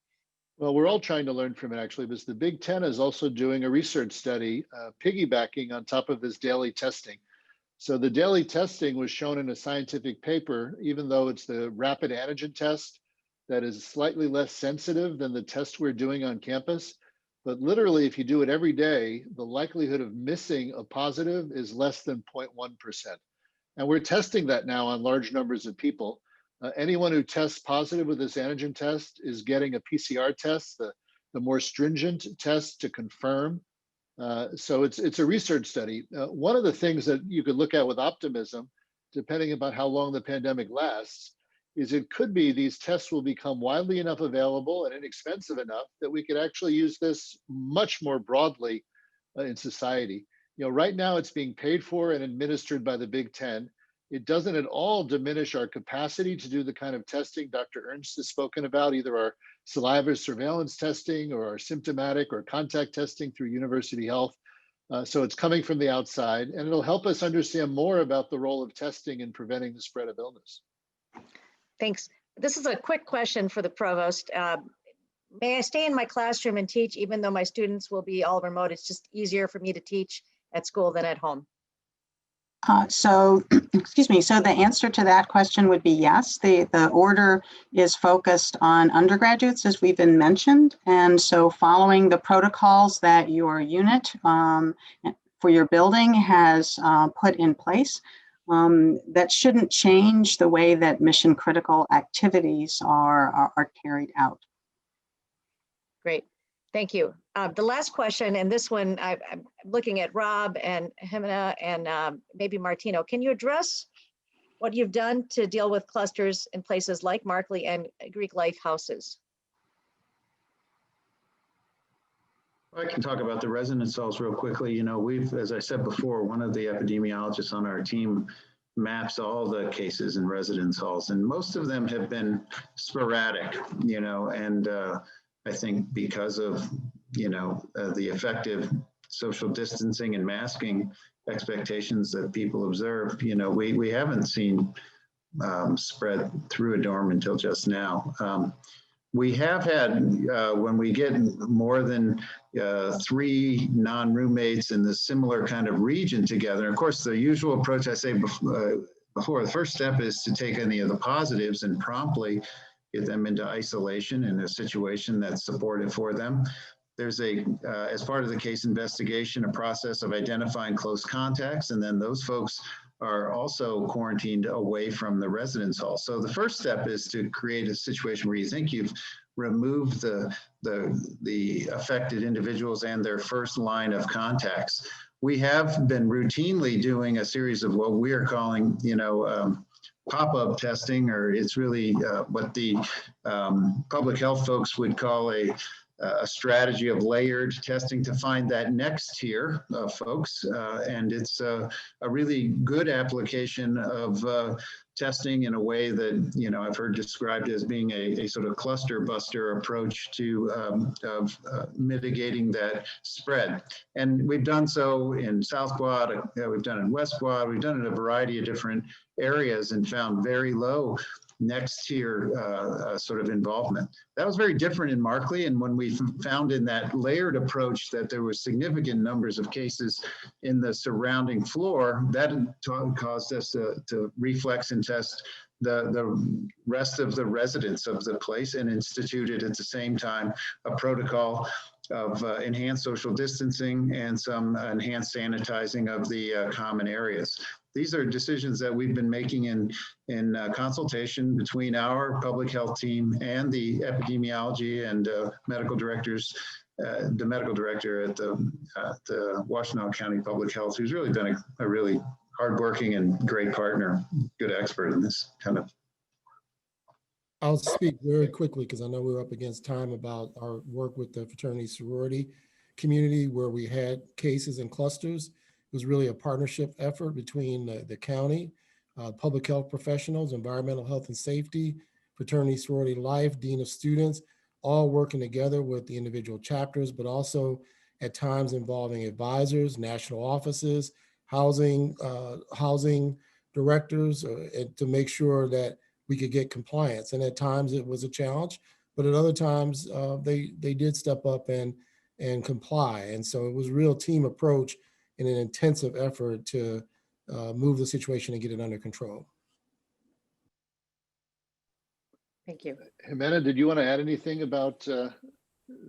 Well, we're all trying to learn from it, actually, because the Big Ten is also doing a research study piggybacking on top of this daily testing. So the daily testing was shown in a scientific paper, even though it's the rapid antigen test that is slightly less sensitive than the test we're doing on campus. But literally, if you do it every day, the likelihood of missing a positive is less than 0.1%. And we're testing that now on large numbers of people. Anyone who tests positive with this antigen test is getting a PCR test, the more stringent test to confirm. So it's a research study. One of the things that you could look at with optimism, depending about how long the pandemic lasts, is it could be these tests will become widely enough available and inexpensive enough that we could actually use this much more broadly in society. You know, right now it's being paid for and administered by the Big Ten. It doesn't at all diminish our capacity to do the kind of testing Dr. Ernst has spoken about, either our saliva surveillance testing or our symptomatic or contact testing through University Health. So it's coming from the outside, and it'll help us understand more about the role of testing in preventing the spread of illness. Thanks. This is a quick question for the provost. May I stay in my classroom and teach even though my students will be all remote? It's just easier for me to teach at school than at home. Excuse me, so the answer to that question would be yes. The order is focused on undergraduates, as we've been mentioned. And so following the protocols that your unit for your building has put in place, that shouldn't change the way that mission critical activities are carried out. Great. Thank you. The last question, and this one, I'm looking at Rob and Jimena and maybe Martino. Can you address what you've done to deal with clusters in places like Markley and Greek Life houses? I can talk about the residence halls real quickly. You know, as I said before, one of the epidemiologists on our team maps all the cases in residence halls, and most of them have been sporadic, you know, and I think because of, you know, the effective social distancing and masking expectations that people observe, you know, we haven't seen spread through a dorm until just now. We have had, when we get more than 3 non-roommates in the similar kind of region together, of course, the usual approach I say before, the first step is to take any of the positives and promptly get them into isolation in a situation that's supportive for them. There's as part of the case investigation, a process of identifying close contacts, and then those folks are also quarantined away from the residence hall. So the first step is to create a situation where you think you've removed the affected individuals and their first line of contacts. We have been routinely doing a series of what we are calling, you know, pop-up testing, or it's really what the public health folks would call a strategy of layered testing to find that next tier of folks. And it's a really good application of testing in a way that, you know, I've heard described as being a sort of cluster buster approach to mitigating that spread. And we've done so in South Quad, we've done it in West Quad, we've done it in a variety of different areas and found very low next tier sort of involvement. That was very different in Markley, and when we found in that layered approach that there were significant numbers of cases in the surrounding floor, that caused us to reflex and test the rest of the residents of the place and instituted at the same time a protocol of enhanced social distancing and some enhanced sanitizing of the common areas. these are decisions that we've been making in consultation between our public health team and the epidemiology and medical directors, the medical director at the Washtenaw County Public Health, who's really been a really hardworking and great partner, good expert in this kind of. I'll speak very quickly because I know we're up against time about our work with the fraternity sorority community where we had cases and clusters. It was really a partnership effort between the county, public health professionals, environmental health and safety, fraternity sorority life, dean of students, all working together with the individual chapters, but also at times involving advisors, national offices, housing directors to make sure that we could get compliance. And at times it was a challenge, but at other times they did step up and comply. And so it was a real team approach in an intensive effort to move the situation and get it under control. Thank you. Jimena, did you want to add anything about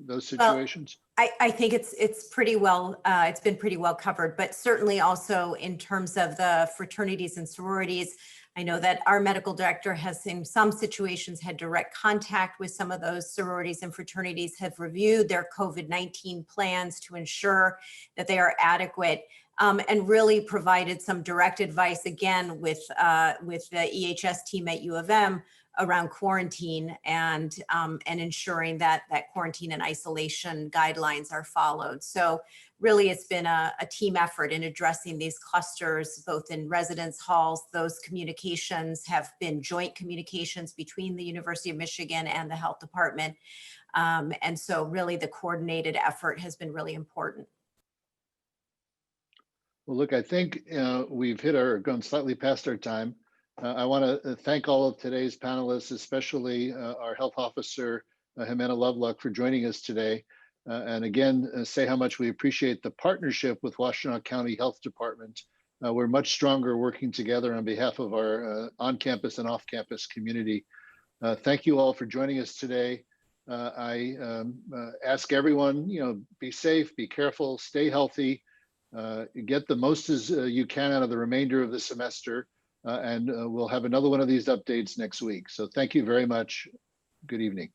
those situations? I think it's pretty well, it's been pretty well covered, but certainly also in terms of the fraternities and sororities, I know that our medical director has in some situations had direct contact with some of those sororities and fraternities, have reviewed their COVID-19 plans to ensure that they are adequate, and really provided some direct advice again with the EHS team at U of M around quarantine and ensuring that quarantine and isolation guidelines are followed. So really it's been a team effort in addressing these clusters, both in residence halls. Those communications have been joint communications between the University of Michigan and the health department. And so really the coordinated effort has been really important. Well, look, I think we've gone slightly past our time. I want to thank all of today's panelists, especially our health officer, Jimena Loveluck, for joining us today. And again, say how much we appreciate the partnership with Washtenaw County Health Department. We're much stronger working together on behalf of our on-campus and off-campus community. Thank you all for joining us today. I ask everyone, be safe, be careful, stay healthy, get the most as you can out of the remainder of the semester. And we'll have another one of these updates next week. So thank you very much. Good evening.